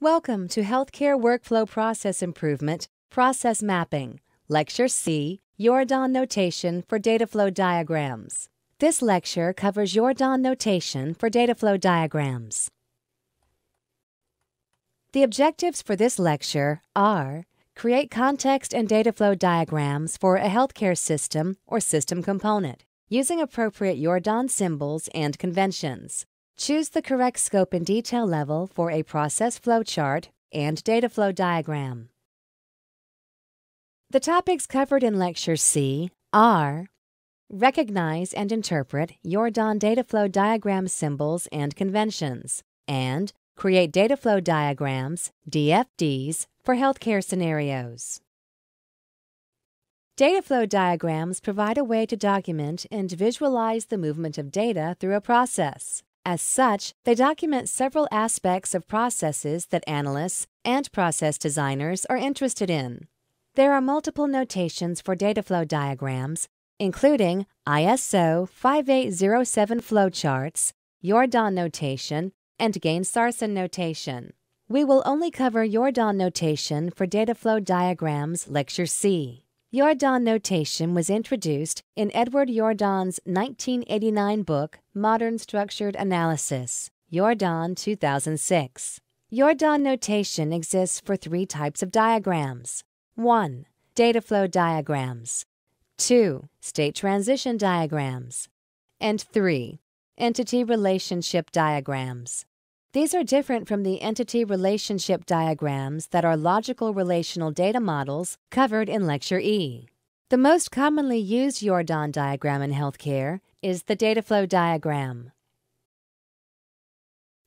Welcome to Healthcare Workflow Process Improvement, Process Mapping, Lecture C, Jordan Notation for Dataflow Diagrams. This lecture covers Jordan notation for Dataflow diagrams. The objectives for this lecture are: create context and Dataflow diagrams for a healthcare system or system component, using appropriate Jordan symbols and conventions. Choose the correct scope and detail level for a process flowchart and Dataflow diagram. The topics covered in Lecture C are: recognize and interpret Jordan Dataflow diagram symbols and conventions, and create Dataflow diagrams, DFDs, for healthcare scenarios. Dataflow diagrams provide a way to document and visualize the movement of data through a process. As such, they document several aspects of processes that analysts and process designers are interested in. There are multiple notations for Dataflow diagrams, including ISO 5807 flowcharts, Jordan notation, and Gain-Sarson notation. We will only cover Jordan notation for Dataflow diagrams Lecture C. Jordan notation was introduced in Edward Jordan's 1989 book, Modern Structured Analysis, Jordan 2006. Jordan notation exists for three types of diagrams. 1. Dataflow diagrams. 2. State transition diagrams. And 3. Entity relationship diagrams. These are different from the entity relationship diagrams that are logical relational data models covered in Lecture E. The most commonly used Jordan diagram in healthcare is the Dataflow diagram.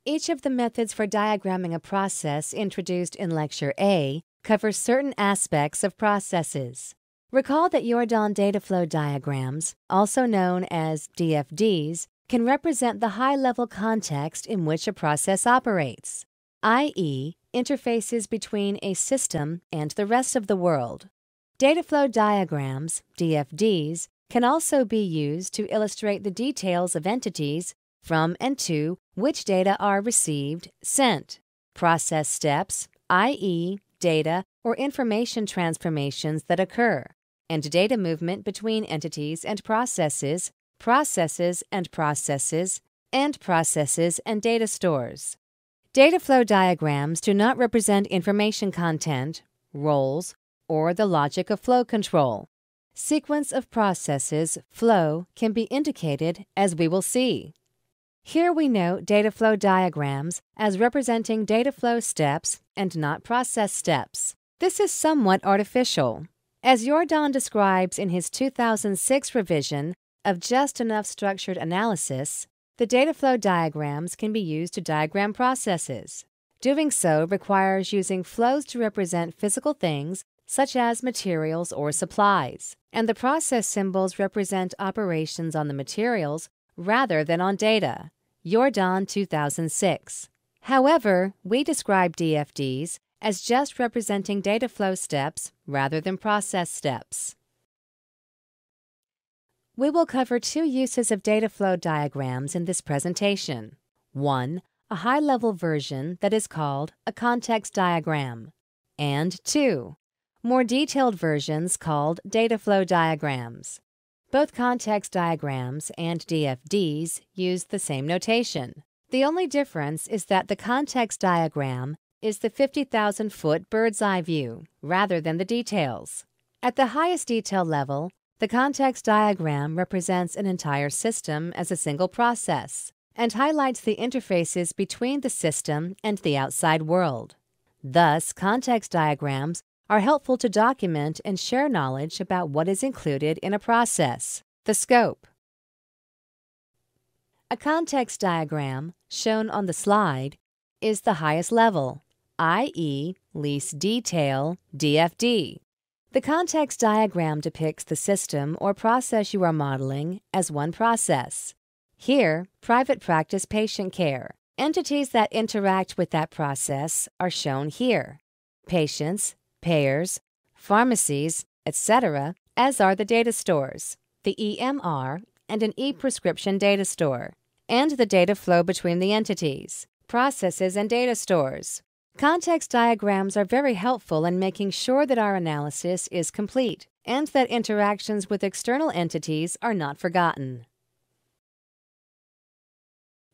Each of the methods for diagramming a process introduced in Lecture A covers certain aspects of processes. Recall that Jordan Dataflow diagrams, also known as DFDs, can represent the high-level context in which a process operates, i.e., interfaces between a system and the rest of the world. Dataflow diagrams, DFDs, can also be used to illustrate the details of entities from and to which data are received, sent, process steps, i.e., data or information transformations that occur, and data movement between entities and processes, processes and data stores. Dataflow diagrams do not represent information content, roles, or the logic of flow control. Sequence of processes, flow, can be indicated as we will see. Here we note Dataflow diagrams as representing data flow steps and not process steps. This is somewhat artificial. As Jordan describes in his 2006 revision of Just Enough Structured Analysis, the Dataflow diagrams can be used to diagram processes. Doing so requires using flows to represent physical things such as materials or supplies, and the process symbols represent operations on the materials rather than on data. Jordan 2006. However, we describe DFDs as just representing data flow steps rather than process steps. We will cover two uses of Dataflow diagrams in this presentation. 1. A high-level version that is called a context diagram. And 2. More detailed versions called Dataflow diagrams. Both context diagrams and DFDs use the same notation. The only difference is that the context diagram is the 50,000-foot bird's-eye view rather than the details. At the highest detail level, the context diagram represents an entire system as a single process and highlights the interfaces between the system and the outside world. Thus, context diagrams are helpful to document and share knowledge about what is included in a process, the scope. A context diagram, shown on the slide, is the highest level, i.e., least detail, DFD. The context diagram depicts the system or process you are modeling as one process. Here, private practice patient care. Entities that interact with that process are shown here: patients, payers, pharmacies, etc., as are the data stores, the EMR, and an e-prescription data store, and the data flow between the entities, processes and data stores, Context diagrams are very helpful in making sure that our analysis is complete and that interactions with external entities are not forgotten.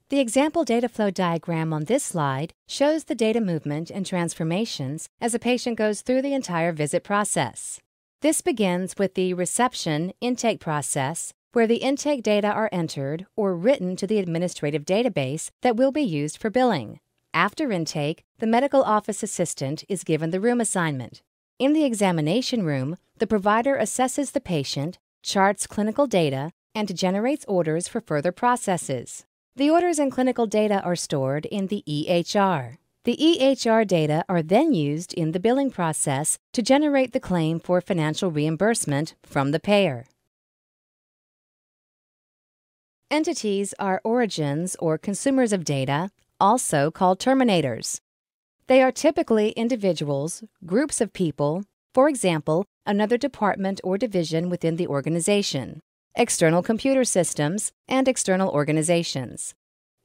The example data flow diagram on this slide shows the data movement and transformations as a patient goes through the entire visit process. This begins with the reception intake process, where the intake data are entered or written to the administrative database that will be used for billing. After intake, the medical office assistant is given the room assignment. In the examination room, the provider assesses the patient, charts clinical data, and generates orders for further processes. The orders and clinical data are stored in the EHR. The EHR data are then used in the billing process to generate the claim for financial reimbursement from the payer. Entities are origins or consumers of data, also called terminators. They are typically individuals, groups of people, for example, another department or division within the organization, external computer systems, and external organizations.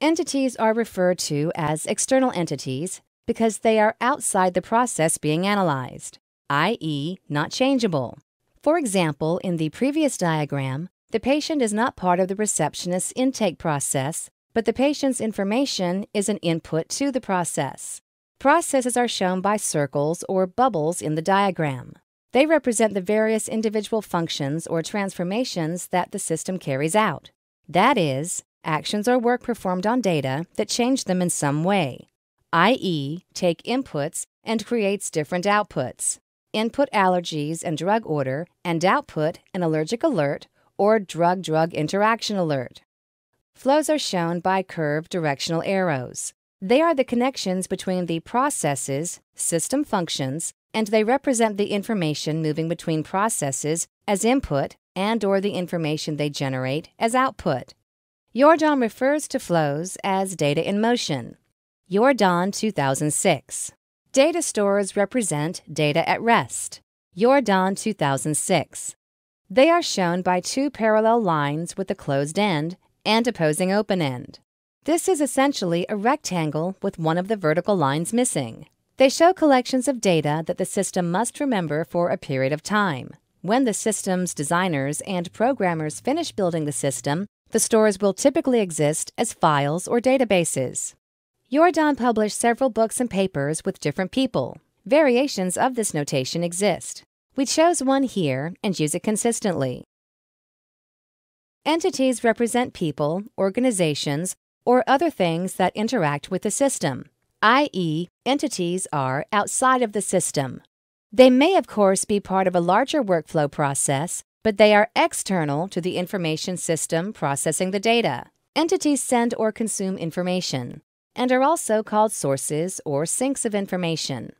Entities are referred to as external entities because they are outside the process being analyzed, i.e., not changeable. For example, in the previous diagram, the patient is not part of the receptionist's intake process, but the patient's information is an input to the process. Processes are shown by circles or bubbles in the diagram. They represent the various individual functions or transformations that the system carries out. That is, actions or work performed on data that change them in some way, i.e., take inputs and creates different outputs. Input allergies and drug order, and output an allergic alert or drug-drug interaction alert. Flows are shown by curved directional arrows. They are the connections between the processes, system functions, and they represent the information moving between processes as input and/or the information they generate as output. Jordan refers to flows as data in motion. Jordan 2006. Data stores represent data at rest. Jordan 2006. They are shown by two parallel lines with a closed end and opposing open end. This is essentially a rectangle with one of the vertical lines missing. They show collections of data that the system must remember for a period of time. When the system's designers and programmers finish building the system, the stores will typically exist as files or databases. Jordan published several books and papers with different people. Variations of this notation exist. We chose one here and use it consistently. Entities represent people, organizations, or other things that interact with the system, i.e., entities are outside of the system. They may, of course, be part of a larger workflow process, but they are external to the information system processing the data. Entities send or consume information, and are also called sources or sinks of information.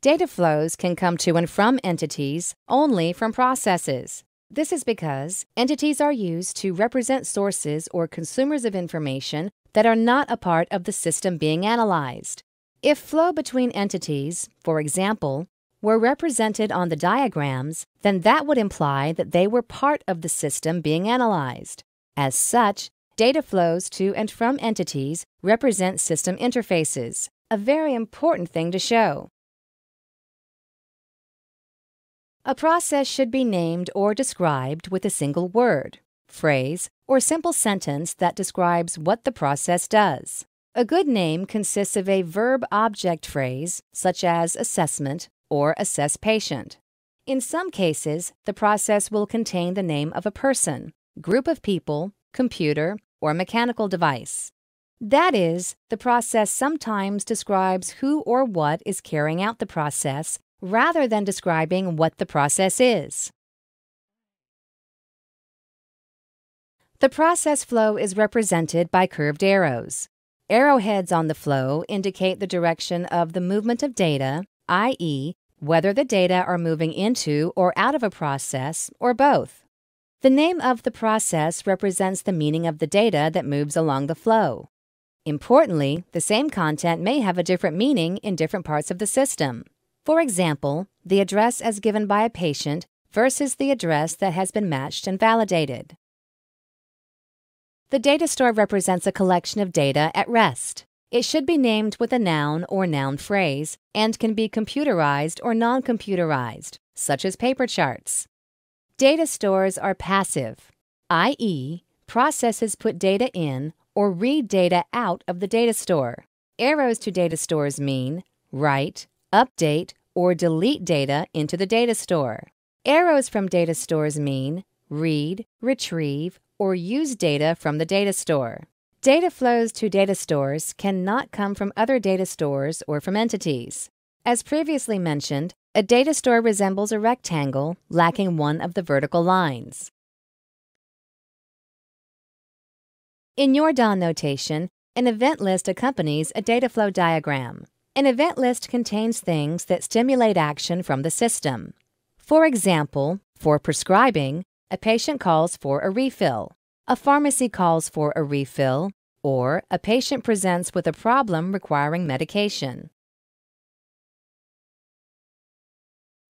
Data flows can come to and from entities only from processes. This is because entities are used to represent sources or consumers of information that are not a part of the system being analyzed. If flow between entities, for example, were represented on the diagrams, then that would imply that they were part of the system being analyzed. As such, data flows to and from entities represent system interfaces, a very important thing to show. A process should be named or described with a single word, phrase, or simple sentence that describes what the process does. A good name consists of a verb-object phrase, such as assessment or assess patient. In some cases, the process will contain the name of a person, group of people, computer, or mechanical device. That is, the process sometimes describes who or what is carrying out the process rather than describing what the process is. The process flow is represented by curved arrows. Arrowheads on the flow indicate the direction of the movement of data, i.e., whether the data are moving into or out of a process, or both. The name of the process represents the meaning of the data that moves along the flow. Importantly, the same content may have a different meaning in different parts of the system. For example, the address as given by a patient versus the address that has been matched and validated. The data store represents a collection of data at rest. It should be named with a noun or noun phrase and can be computerized or non-computerized, such as paper charts. Data stores are passive, i.e., processes put data in or read data out of the data store. Arrows to data stores mean write, update, or delete data into the data store. Arrows from data stores mean read, retrieve, or use data from the data store. Data flows to data stores cannot come from other data stores or from entities. As previously mentioned, a data store resembles a rectangle lacking one of the vertical lines. In your DON notation, an event list accompanies a Dataflow diagram. An event list contains things that stimulate action from the system. For example, for prescribing, a patient calls for a refill. A pharmacy calls for a refill, or a patient presents with a problem requiring medication.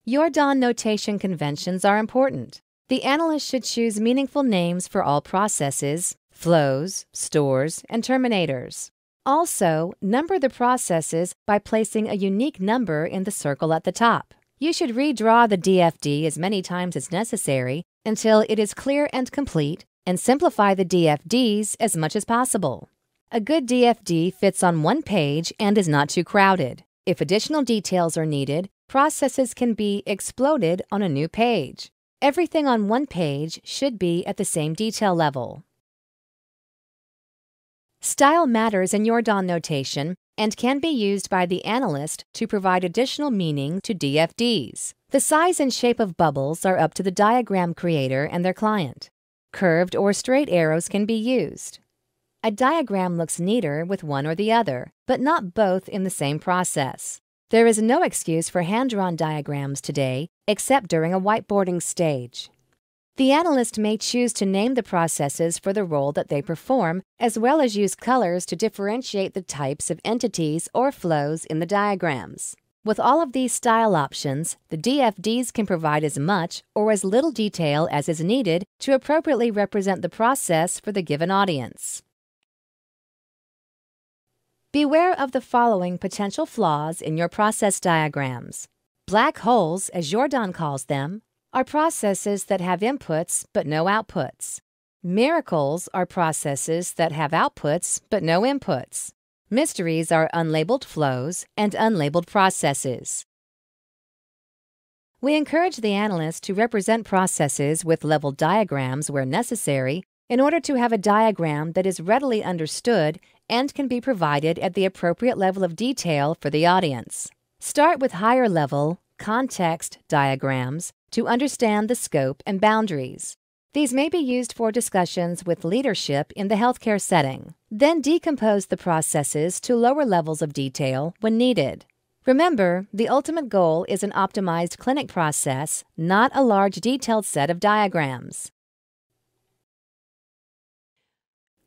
Your DON notation conventions are important. The analyst should choose meaningful names for all processes, flows, stores, and terminators. Also, number the processes by placing a unique number in the circle at the top. You should redraw the DFD as many times as necessary until it is clear and complete, and simplify the DFDs as much as possible. A good DFD fits on one page and is not too crowded. If additional details are needed, processes can be exploded on a new page. Everything on one page should be at the same detail level. Style matters in your DON notation and can be used by the analyst to provide additional meaning to DFDs. The size and shape of bubbles are up to the diagram creator and their client. Curved or straight arrows can be used. A diagram looks neater with one or the other, but not both in the same process. There is no excuse for hand-drawn diagrams today, except during a whiteboarding stage. The analyst may choose to name the processes for the role that they perform, as well as use colors to differentiate the types of entities or flows in the diagrams. With all of these style options, the DFDs can provide as much or as little detail as is needed to appropriately represent the process for the given audience. Beware of the following potential flaws in your process diagrams. Black holes, as your DON calls them, are processes that have inputs but no outputs. Miracles are processes that have outputs but no inputs. Mysteries are unlabeled flows and unlabeled processes. We encourage the analyst to represent processes with leveled diagrams where necessary in order to have a diagram that is readily understood and can be provided at the appropriate level of detail for the audience. Start with higher level, context diagrams to understand the scope and boundaries. These may be used for discussions with leadership in the healthcare setting. Then decompose the processes to lower levels of detail when needed. Remember, the ultimate goal is an optimized clinic process, not a large detailed set of diagrams.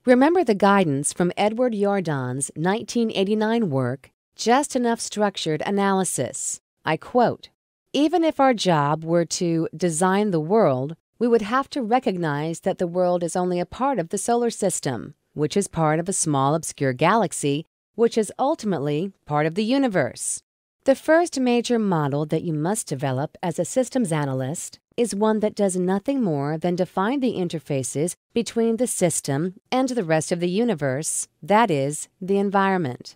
Remember the guidance from Edward Yourdon's 1989 work, Just Enough Structured Analysis. I quote, "Even if our job were to design the world, we would have to recognize that the world is only a part of the solar system, which is part of a small obscure galaxy, which is ultimately part of the universe. The first major model that you must develop as a systems analyst is one that does nothing more than define the interfaces between the system and the rest of the universe, that is, the environment."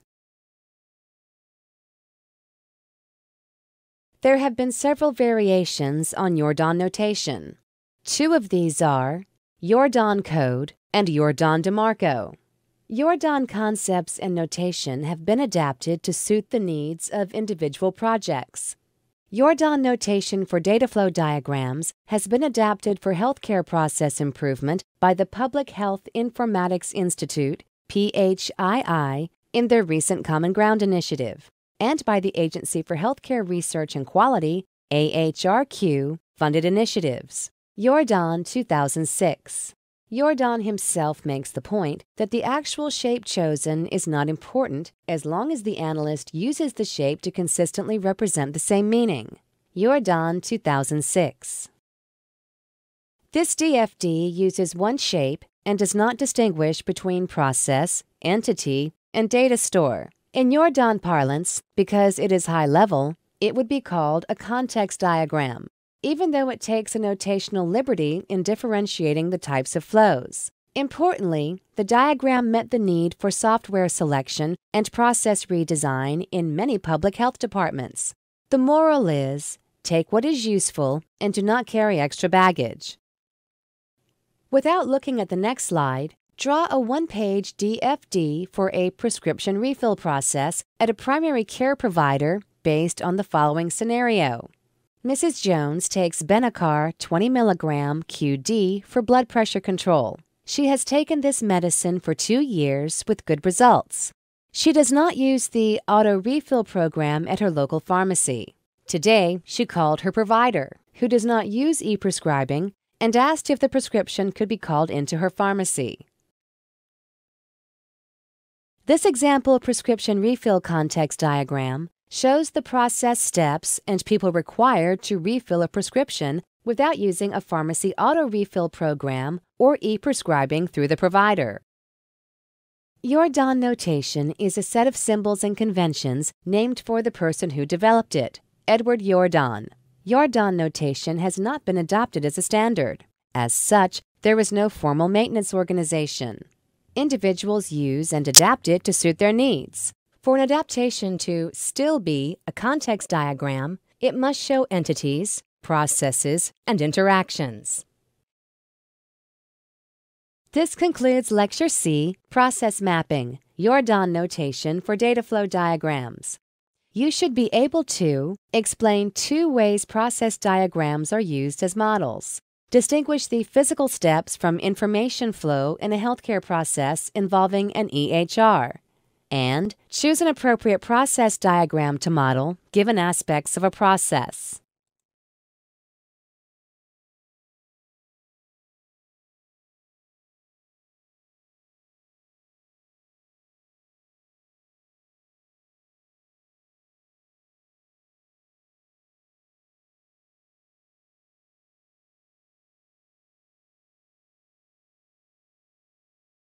There have been several variations on your DON notation. Two of these are your DON code and your DON DeMarco. Your DON concepts and notation have been adapted to suit the needs of individual projects. Your DON notation for Dataflow diagrams has been adapted for healthcare process improvement by the Public Health Informatics Institute, PHII, in their recent Common Ground initiative, and by the Agency for Healthcare Research and Quality, AHRQ, funded initiatives. Your DON 2006. Your DON himself makes the point that the actual shape chosen is not important as long as the analyst uses the shape to consistently represent the same meaning. Your DON 2006. This DFD uses one shape and does not distinguish between process, entity, and data store. In your Don parlance, because it is high level, it would be called a context diagram, even though it takes a notational liberty in differentiating the types of flows. Importantly, the diagram met the need for software selection and process redesign in many public health departments. The moral is, take what is useful and do not carry extra baggage. Without looking at the next slide, draw a one-page DFD for a prescription refill process at a primary care provider based on the following scenario. Mrs. Jones takes Benacar 20 mg QD for blood pressure control. She has taken this medicine for 2 years with good results. She does not use the auto refill program at her local pharmacy. Today, she called her provider, who does not use e-prescribing, and asked if the prescription could be called into her pharmacy. This example prescription refill context diagram shows the process steps and people required to refill a prescription without using a pharmacy auto refill program or e-prescribing through the provider. Your Don notation is a set of symbols and conventions named for the person who developed it, Edward Yourdon. Yourdon notation has not been adopted as a standard. As such, there is no formal maintenance organization. Individuals use and adapt it to suit their needs. For an adaptation to still be a context diagram, it must show entities, processes, and interactions. This concludes Lecture C, Process Mapping, Yourdon Notation for Dataflow Diagrams. You should be able to explain 2 ways process diagrams are used as models, distinguish the physical steps from information flow in a healthcare process involving an EHR, and choose an appropriate process diagram to model given aspects of a process.